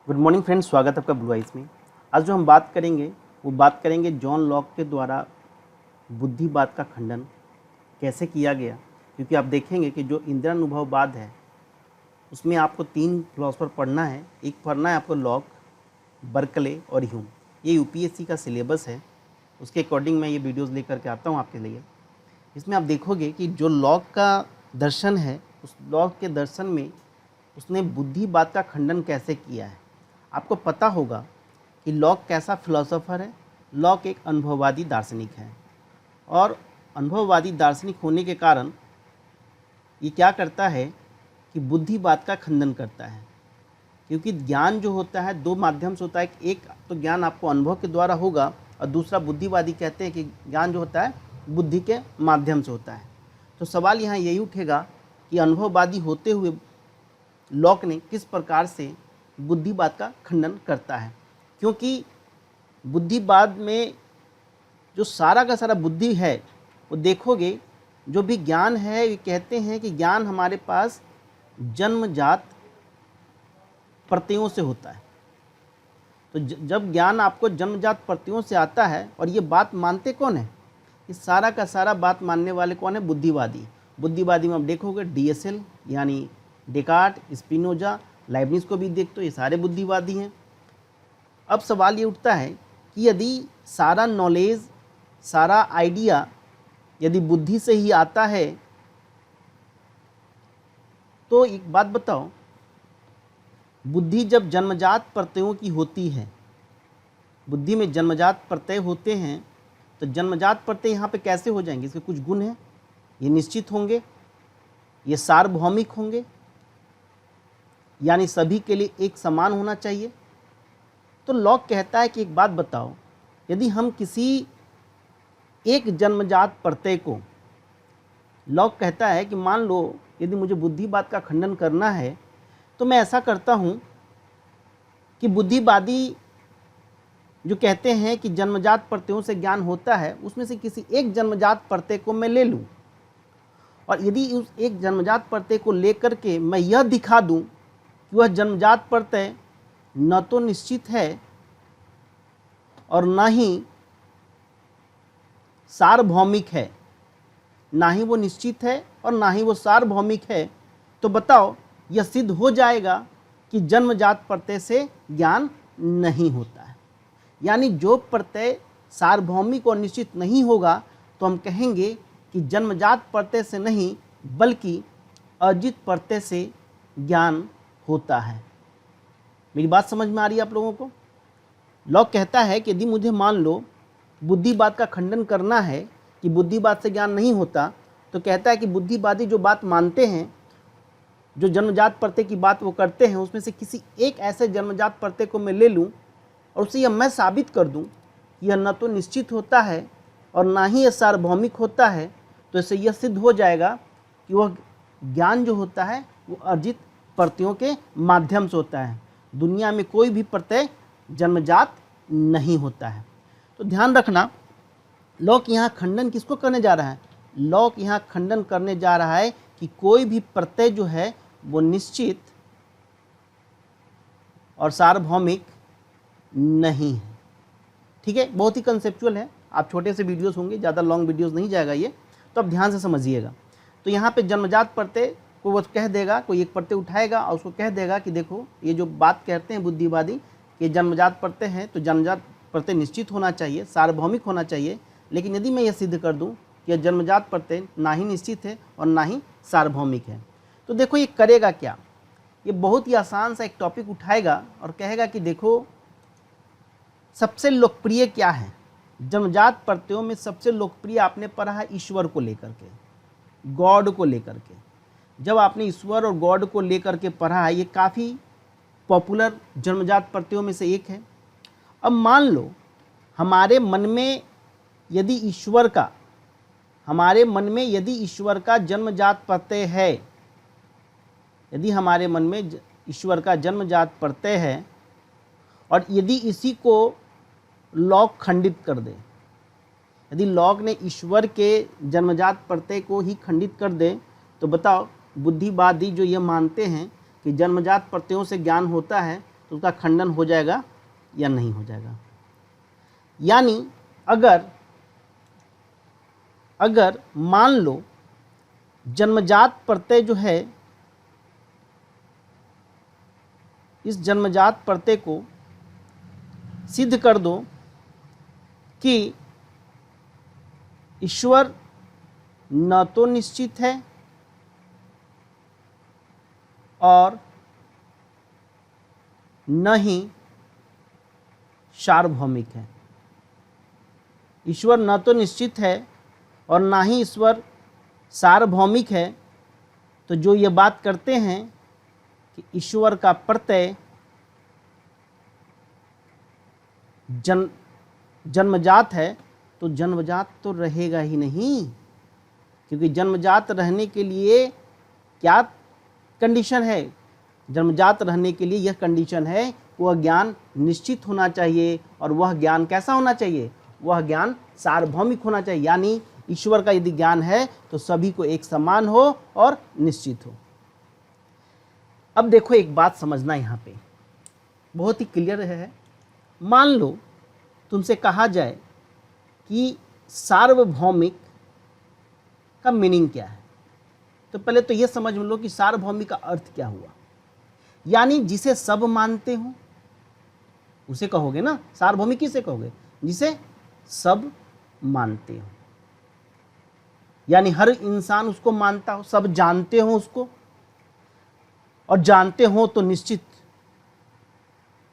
Good morning friends, स्वागत है आपका ब्लू आइज में। आज जो हम बात करेंगे वो बात करेंगे जॉन लॉक के द्वारा बुद्धिवाद का खंडन कैसे किया गया। क्योंकि आप देखेंगे कि जो इंद्रियानुभववाद है उसमें आपको 3 फिलोसफर पढ़ना है। एक पढ़ना है आपको लॉक, बर्कले और ह्यूम। ये यूपीएससी का सिलेबस है, उसके अकॉर्डिंग मैं ये वीडियोज़ लेकर के आता हूँ आपके लिए। इसमें आप देखोगे कि जो लॉक का दर्शन है उस लॉक के दर्शन में उसने बुद्धिवाद का खंडन कैसे किया है। आपको पता होगा कि लॉक कैसा फिलोसोफर है। लॉक एक अनुभववादी दार्शनिक है और अनुभववादी दार्शनिक होने के कारण ये क्या करता है कि बुद्धिवाद का खंडन करता है। क्योंकि ज्ञान जो होता है 2 माध्यम से होता है। एक तो ज्ञान आपको अनुभव के द्वारा होगा और दूसरा बुद्धिवादी कहते हैं कि ज्ञान जो होता है बुद्धि के माध्यम से होता है। तो सवाल यहाँ यही उठेगा कि अनुभववादी होते हुए लॉक ने किस प्रकार से बुद्धिवाद का खंडन करता है। क्योंकि बुद्धिवाद में जो सारा का सारा बुद्धि है वो देखोगे, जो भी ज्ञान है ये कहते हैं कि ज्ञान हमारे पास जन्मजात प्रत्ययों से होता है। तो जब ज्ञान आपको जन्मजात प्रत्ययों से आता है, और ये बात मानते कौन है, इस सारा का सारा बात मानने वाले कौन है, बुद्धिवादी। बुद्धिवादी में आप देखोगे डीएसएल यानी डेकार्ट, स्पिनोजा, लाइब्निज को भी देख, तो ये सारे बुद्धिवादी हैं। अब सवाल ये उठता है कि यदि सारा नॉलेज, सारा आइडिया यदि बुद्धि से ही आता है तो एक बात बताओ, बुद्धि जब जन्मजात प्रत्ययों की होती है, बुद्धि में जन्मजात प्रत्यय होते हैं, तो जन्मजात प्रत्यय यहाँ पे कैसे हो जाएंगे? इसके कुछ गुण हैं, ये निश्चित होंगे, ये सार्वभौमिक होंगे, यानी सभी के लिए एक समान होना चाहिए। तो लॉक कहता है कि एक बात बताओ, यदि हम किसी एक जन्मजात प्रत्यय को, लॉक कहता है कि मान लो यदि मुझे बुद्धिवाद का खंडन करना है तो मैं ऐसा करता हूँ कि बुद्धिवादी जो कहते हैं कि जन्मजात प्रत्ययों से ज्ञान होता है, उसमें से किसी एक जन्मजात प्रत्यय को मैं ले लूँ, और यदि उस एक जन्मजात प्रत्यय को लेकर के मैं यह दिखा दूँ कि वह जन्मजात प्रत्यय न तो निश्चित है और न ही सार्वभौमिक है, ना ही वो निश्चित है और ना ही वो सार्वभौमिक है, तो बताओ यह सिद्ध हो जाएगा कि जन्मजात प्रत्यय से ज्ञान नहीं होता है। यानी जो प्रत्यय सार्वभौमिक और निश्चित नहीं होगा तो हम कहेंगे कि जन्मजात प्रत्यय से नहीं बल्कि अर्जित प्रत्यय से ज्ञान होता है। मेरी बात समझ में आ रही है आप लोगों को? लॉक कहता है कि यदि मुझे मान लो बुद्धिवाद का खंडन करना है कि बुद्धिवाद से ज्ञान नहीं होता, तो कहता है कि बुद्धिवादी जो बात मानते हैं, जो जन्मजात प्रत्यय की बात वो करते हैं, उसमें से किसी एक ऐसे जन्मजात प्रत्यय को मैं ले लूँ और उसे यह मैं साबित कर दूँ कि यह न तो निश्चित होता है और ना ही यह सार्वभौमिक होता है, तो इससे यह सिद्ध हो जाएगा कि वह ज्ञान जो होता है वो अर्जित प्रत्ययों के माध्यम से होता है। दुनिया में कोई भी प्रत्यय जन्मजात नहीं होता है। तो ध्यान रखना, लॉक यहाँ खंडन किसको करने जा रहा है? लॉक यहाँ खंडन करने जा रहा है कि कोई भी प्रत्यय जो है वो निश्चित और सार्वभौमिक नहीं है। ठीक है, बहुत ही कंसेप्चुअल है। आप छोटे से वीडियोस होंगे, ज़्यादा लॉन्ग वीडियोस नहीं जाएगा ये, तो आप ध्यान से समझिएगा। तो यहाँ पे जन्मजात प्रत्यय को वो कह देगा, कोई एक प्रत्यय उठाएगा और उसको कह देगा कि देखो ये जो बात कहते हैं बुद्धिवादी कि जन्मजात प्रत्यय है, तो जन्मजात प्रत्यय निश्चित होना चाहिए, सार्वभौमिक होना चाहिए। लेकिन यदि मैं ये सिद्ध कर दूं कि यह जन्मजात प्रत्यय ना ही निश्चित है और ना ही सार्वभौमिक है, तो देखो ये करेगा क्या। ये बहुत ही आसान सा एक टॉपिक उठाएगा और कहेगा कि देखो सबसे लोकप्रिय क्या है। जन्मजात प्रत्ययों में सबसे लोकप्रिय आपने पढ़ा है ईश्वर को लेकर के, गॉड को लेकर के। जब आपने ईश्वर और गॉड को लेकर के पढ़ा है, ये काफ़ी पॉपुलर जन्मजात प्रत्ययों में से एक है। अब मान लो हमारे मन में यदि ईश्वर का जन्मजात प्रत्यय है, यदि हमारे मन में ईश्वर का जन्मजात प्रत्यय है और यदि इसी को लॉक खंडित कर दे, यदि लॉक ने ईश्वर के जन्मजात प्रत्यय को ही खंडित कर दे, तो बताओ बुद्धिवादी जो ये मानते हैं कि जन्मजात प्रत्ययों से ज्ञान होता है, तो उसका खंडन हो जाएगा या नहीं हो जाएगा। यानी अगर मान लो जन्मजात प्रत्यय जो है, इस जन्मजात प्रत्यय को सिद्ध कर दो कि ईश्वर न तो निश्चित है और न ही सार्वभौमिक है। ईश्वर न तो निश्चित है और ना ही ईश्वर सार्वभौमिक है, तो जो ये बात करते हैं कि ईश्वर का प्रत्यय जन्मजात है, तो जन्मजात तो रहेगा ही नहीं, क्योंकि जन्मजात रहने के लिए क्या कंडीशन है? जन्मजात रहने के लिए यह कंडीशन है, वह ज्ञान निश्चित होना चाहिए, और वह ज्ञान कैसा होना चाहिए? वह ज्ञान सार्वभौमिक होना चाहिए। यानी ईश्वर का यदि ज्ञान है तो सभी को एक समान हो और निश्चित हो। अब देखो, एक बात समझना यहाँ पे बहुत ही क्लियर है। मान लो तुमसे कहा जाए कि सार्वभौमिक का मीनिंग क्या है, तो पहले तो यह समझ लो कि सार्वभौमिक का अर्थ क्या हुआ। यानी जिसे सब मानते हो उसे कहोगे ना, सार्वभौमिक किसे कहोगे? जिसे सब मानते हो, यानी हर इंसान उसको मानता हो, सब जानते हो उसको, और जानते हो तो निश्चित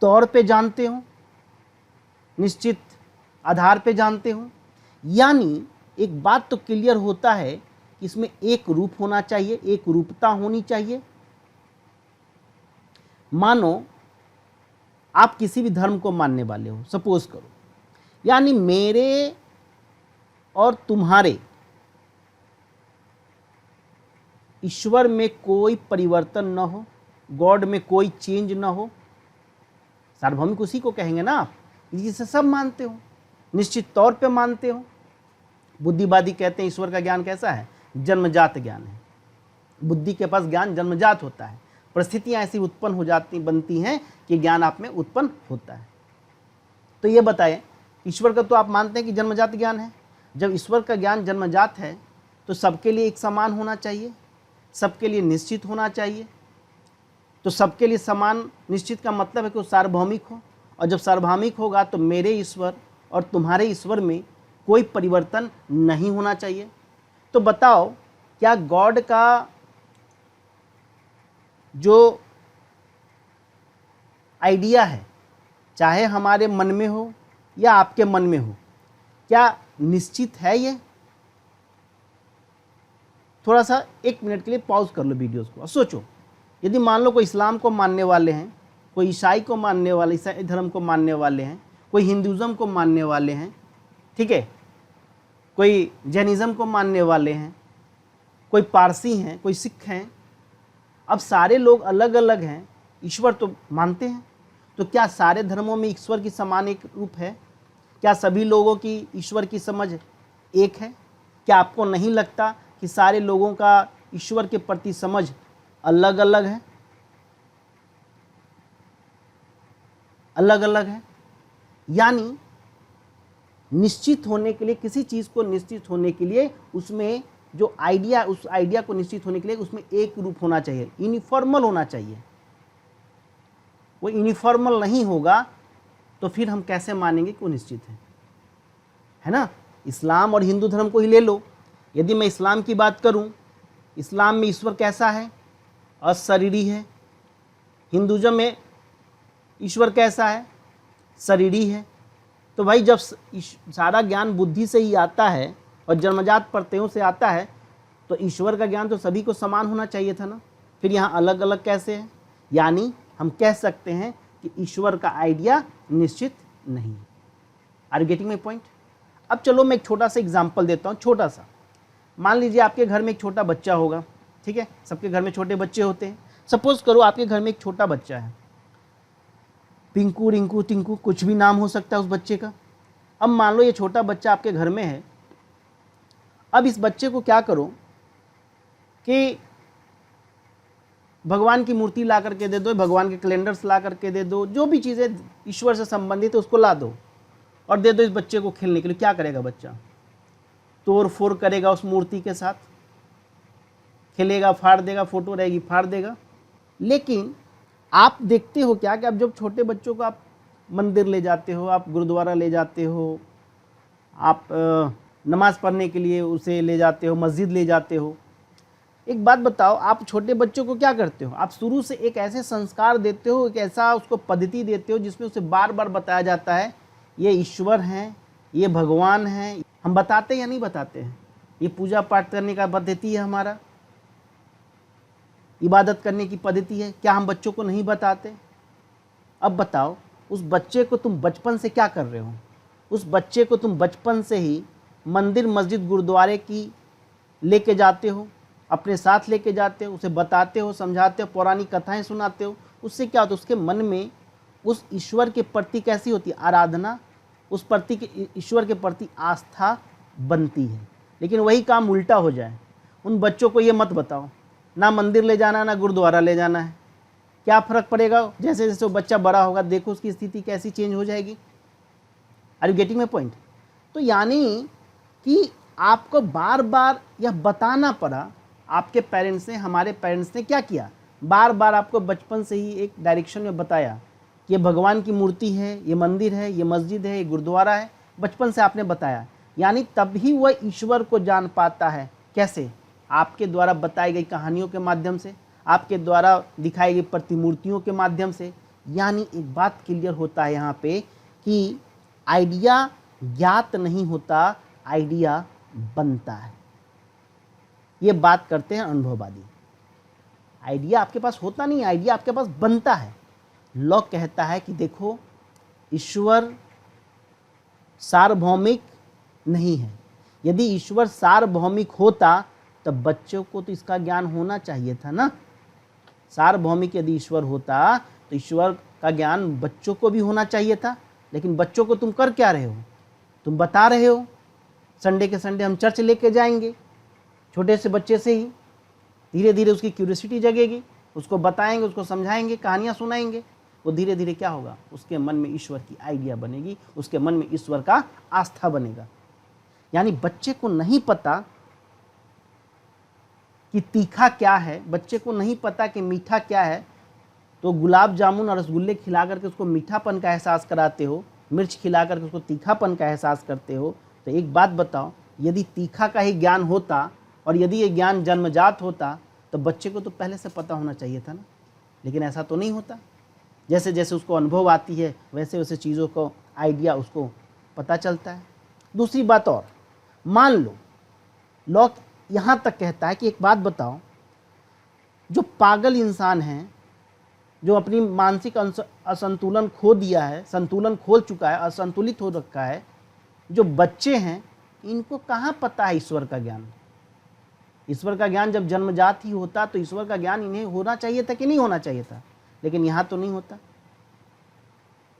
तौर पे जानते हो, निश्चित आधार पे जानते हो। यानी एक बात तो क्लियर होता है कि इसमें एक रूप होना चाहिए, एक रूपता होनी चाहिए। मानो आप किसी भी धर्म को मानने वाले हो, सपोज करो, यानी मेरे और तुम्हारे ईश्वर में कोई परिवर्तन न हो, गॉड में कोई चेंज न हो, सार्वभौमिक उसी को कहेंगे ना आप, जिसे सब मानते हो, निश्चित तौर पे मानते हो। बुद्धिवादी कहते हैं ईश्वर का ज्ञान कैसा है? जन्मजात ज्ञान है। बुद्धि के पास ज्ञान जन्मजात होता है, परिस्थितियां ऐसी उत्पन्न हो जाती बनती हैं कि ज्ञान आप में उत्पन्न होता है। तो ये बताएं, ईश्वर का तो आप मानते हैं कि जन्मजात ज्ञान है। जब ईश्वर का ज्ञान जन्मजात है तो सबके लिए एक समान होना चाहिए, सबके लिए निश्चित होना चाहिए। तो सबके लिए समान निश्चित का मतलब है कि वो सार्वभौमिक हो, और जब सार्वभौमिक होगा तो मेरे ईश्वर और तुम्हारे ईश्वर में कोई परिवर्तन नहीं होना चाहिए। तो बताओ, क्या गॉड का जो आइडिया है, चाहे हमारे मन में हो या आपके मन में हो, क्या निश्चित है? ये थोड़ा सा 1 मिनट के लिए पॉज कर लो वीडियोस को और सोचो। यदि मान लो कोई इस्लाम को मानने वाले हैं, कोई ईसाई को मानने वाले, ईसाई धर्म को मानने वाले हैं, कोई हिंदुज़म को मानने वाले हैं, ठीक है, कोई जैनिज़्म को मानने वाले हैं, कोई पारसी हैं, कोई सिख हैं, अब सारे लोग अलग अलग हैं, ईश्वर तो मानते हैं। तो क्या सारे धर्मों में ईश्वर की समान एक रूप है? क्या सभी लोगों की ईश्वर की समझ एक है? क्या आपको नहीं लगता कि सारे लोगों का ईश्वर के प्रति समझ अलग अलग है, अलग अलग है? यानी निश्चित होने के लिए, किसी चीज़ को निश्चित होने के लिए उसमें जो आइडिया, उस आइडिया को निश्चित होने के लिए उसमें एक रूप होना चाहिए, यूनिफॉर्मल होना चाहिए। वो यूनिफॉर्मल नहीं होगा तो फिर हम कैसे मानेंगे कि वो निश्चित है ना? इस्लाम और हिंदू धर्म को ही ले लो। यदि मैं इस्लाम की बात करूं, इस्लाम में ईश्वर कैसा है? अशरीरी है। हिंदुज़म में ईश्वर कैसा है? शरीरी है। तो भाई जब सारा ज्ञान बुद्धि से ही आता है और जन्मजात प्रत्ययों से आता है, तो ईश्वर का ज्ञान तो सभी को समान होना चाहिए था ना, फिर यहाँ अलग अलग कैसे है? यानी हम कह सकते हैं कि ईश्वर का आइडिया निश्चित नहीं है। Are you getting my point? अब चलो मैं एक छोटा सा एग्जाम्पल देता हूँ, छोटा सा। मान लीजिए आपके घर में एक छोटा बच्चा होगा, ठीक है, सबके घर में छोटे बच्चे होते हैं। सपोज करो आपके घर में एक छोटा बच्चा है, पिंकू, रिंकू, टिंकू, कुछ भी नाम हो सकता है उस बच्चे का। अब मान लो ये छोटा बच्चा आपके घर में है। अब इस बच्चे को क्या करो कि भगवान की मूर्ति ला करके दे दो, भगवान के कैलेंडर्स ला करके दे दो, जो भी चीज़ें ईश्वर से संबंधित है उसको ला दो और दे दो इस बच्चे को खेलने के लिए। क्या करेगा बच्चा? तोड़ फोड़ करेगा उस मूर्ति के साथ, खेलेगा, फाड़ देगा, फोटो रहेगी फाड़ देगा। लेकिन आप देखते हो क्या कि आप जब छोटे बच्चों को आप मंदिर ले जाते हो, आप गुरुद्वारा ले जाते हो, आप नमाज़ पढ़ने के लिए उसे ले जाते हो, मस्जिद ले जाते हो, एक बात बताओ, आप छोटे बच्चों को क्या करते हो? आप शुरू से एक ऐसे संस्कार देते हो, एक ऐसा उसको पद्धति देते हो जिसमें उसे बार बार बताया जाता है ये ईश्वर हैं, ये भगवान हैं। हम बताते हैं या नहीं बताते हैं? ये पूजा पाठ करने का पद्धति है, हमारा इबादत करने की पद्धति है, क्या हम बच्चों को नहीं बताते? अब बताओ, उस बच्चे को तुम बचपन से क्या कर रहे हो? उस बच्चे को तुम बचपन से ही मंदिर, मस्जिद, गुरुद्वारे की लेके जाते हो, अपने साथ लेके जाते हो, उसे बताते हो, समझाते हो, पौराणिक कथाएं सुनाते हो। उससे क्या होता है? उसके मन में उस ईश्वर के प्रति कैसी होती है? आराधना, उस प्रति के ईश्वर के प्रति आस्था बनती है। लेकिन वही काम उल्टा हो जाए, उन बच्चों को ये मत बताओ, ना मंदिर ले जाना, ना गुरुद्वारा ले जाना है, क्या फ़र्क पड़ेगा? जैसे जैसे वो बच्चा बड़ा होगा, देखो उसकी स्थिति कैसी चेंज हो जाएगी। Are you getting my point? तो यानी कि आपको बार बार यह बताना पड़ा। आपके पेरेंट्स ने, हमारे पेरेंट्स ने क्या किया? बार बार आपको बचपन से ही एक डायरेक्शन में बताया कि ये भगवान की मूर्ति है, ये मंदिर है, ये मस्जिद है, ये गुरुद्वारा है। बचपन से आपने बताया, यानी तभी वह ईश्वर को जान पाता है। कैसे? आपके द्वारा बताई गई कहानियों के माध्यम से, आपके द्वारा दिखाई गई प्रतिमूर्तियों के माध्यम से। यानी एक बात क्लियर होता है यहाँ पे कि आइडिया ज्ञात नहीं होता, आइडिया बनता है। ये बात करते हैं अनुभववादी। आइडिया आपके पास होता नहीं, आइडिया आपके पास बनता है। लॉक कहता है कि देखो, ईश्वर सार्वभौमिक नहीं है। यदि ईश्वर सार्वभौमिक होता तब बच्चों को तो इसका ज्ञान होना चाहिए था ना। सार्वभौमिक यदि ईश्वर होता तो ईश्वर का ज्ञान बच्चों को भी होना चाहिए था। लेकिन बच्चों को तुम कर क्या रहे हो? तुम बता रहे हो संडे के संडे हम चर्च लेके जाएंगे। छोटे से बच्चे से ही धीरे धीरे उसकी क्यूरियोसिटी जगेगी, उसको बताएंगे, उसको समझाएंगे, कहानियाँ सुनाएंगे। वो धीरे धीरे क्या होगा? उसके मन में ईश्वर की आइडिया बनेगी, उसके मन में ईश्वर का आस्था बनेगा। यानी बच्चे को नहीं पता कि तीखा क्या है, बच्चे को नहीं पता कि मीठा क्या है, तो गुलाब जामुन और रसगुल्ले खिला करके उसको मीठापन का एहसास कराते हो, मिर्च खिला करके उसको तीखापन का एहसास करते हो। तो एक बात बताओ, यदि तीखा का ही ज्ञान होता और यदि ये ज्ञान जन्मजात होता तो बच्चे को तो पहले से पता होना चाहिए था ना। लेकिन ऐसा तो नहीं होता। जैसे जैसे उसको अनुभव आती है वैसे वैसे चीज़ों को आइडिया उसको पता चलता है। दूसरी बात और, मान लो लॉक यहाँ तक कहता है कि एक बात बताओ, जो पागल इंसान हैं, जो अपनी मानसिक असंतुलन खो दिया है, संतुलन खो चुका है, असंतुलित हो रखा है, जो बच्चे हैं, इनको कहाँ पता है ईश्वर का ज्ञान? ईश्वर का ज्ञान जब जन्मजात ही होता तो ईश्वर का ज्ञान इन्हें होना चाहिए था कि नहीं होना चाहिए था? लेकिन यहाँ तो नहीं होता।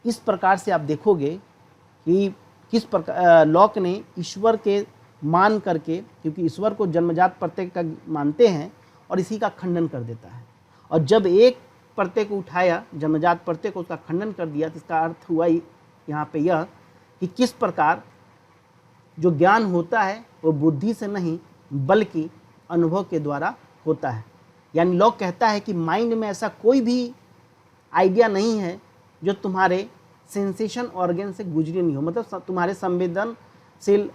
इस प्रकार से आप देखोगे कि किस प्रकार लॉक ने ईश्वर के मान करके, क्योंकि ईश्वर को जन्मजात प्रत्यय का मानते हैं, और इसी का खंडन कर देता है। और जब एक प्रत्यय को उठाया, जन्मजात प्रत्यय को, उसका खंडन कर दिया, तो इसका अर्थ हुआ यहाँ पे यह कि किस प्रकार जो ज्ञान होता है वो बुद्धि से नहीं बल्कि अनुभव के द्वारा होता है। यानी लॉक कहता है कि माइंड में ऐसा कोई भी आइडिया नहीं है जो तुम्हारे सेंसेशन ऑर्गन से गुजरी नहीं हो, मतलब तुम्हारे संवेदनशील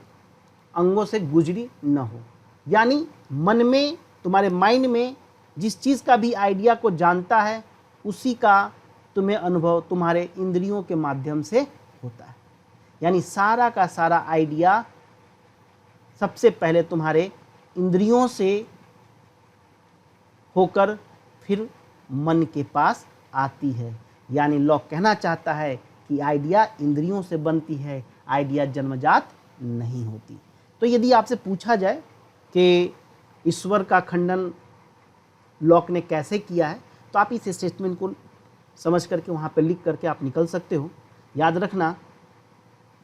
अंगों से गुजरी न हो। यानी मन में, तुम्हारे माइंड में जिस चीज़ का भी आइडिया को जानता है, उसी का तुम्हें अनुभव तुम्हारे इंद्रियों के माध्यम से होता है। यानी सारा का सारा आइडिया सबसे पहले तुम्हारे इंद्रियों से होकर फिर मन के पास आती है। यानी लॉक कहना चाहता है कि आइडिया इंद्रियों से बनती है, आइडिया जन्मजात नहीं होती। तो यदि आपसे पूछा जाए कि ईश्वर का खंडन लॉक ने कैसे किया है, तो आप इस स्टेटमेंट को समझ करके वहाँ पे लिख करके आप निकल सकते हो। याद रखना,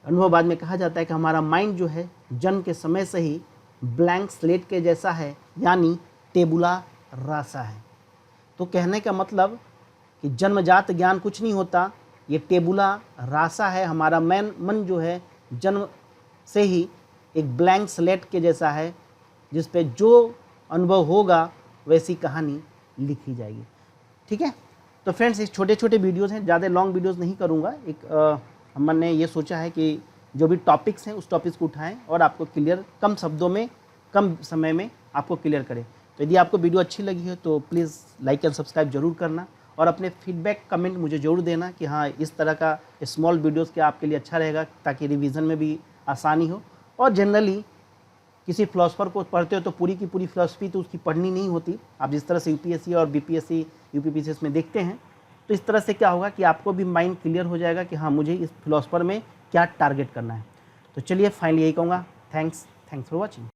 अनुभववाद में कहा जाता है कि हमारा माइंड जो है जन्म के समय से ही ब्लैंक स्लेट के जैसा है, यानी टेबुला रासा है। तो कहने का मतलब कि जन्मजात ज्ञान कुछ नहीं होता, ये टेबुला रासा है। हमारा मन जो है जन्म से ही एक ब्लैंक स्लेट के जैसा है, जिस पे जो अनुभव होगा वैसी कहानी लिखी जाएगी। ठीक है, तो फ्रेंड्स इस छोटे छोटे वीडियोज़ हैं, ज़्यादा लॉन्ग वीडियोज़ नहीं करूँगा। हमने ये सोचा है कि जो भी टॉपिक्स हैं उस टॉपिक्स को उठाएं और आपको क्लियर, कम शब्दों में कम समय में आपको क्लियर करें। तो यदि आपको वीडियो अच्छी लगी हो तो प्लीज़ लाइक एंड सब्सक्राइब जरूर करना और अपने फीडबैक कमेंट मुझे ज़रूर देना कि हाँ इस तरह का स्मॉल वीडियोज़ क्या आपके लिए अच्छा रहेगा, ताकि रिवीजन में भी आसानी हो। और जनरली किसी फिलोसफर को पढ़ते हो तो पूरी की पूरी फिलोसफी तो उसकी पढ़नी नहीं होती। आप जिस तरह से यूपीएससी और बीपीएससी यूपीपीसीएस में देखते हैं, तो इस तरह से क्या होगा कि आपको भी माइंड क्लियर हो जाएगा कि हाँ मुझे इस फिलोसफर में क्या टारगेट करना है। तो चलिए फाइनली यही कहूँगा, थैंक्स फॉर वॉचिंग।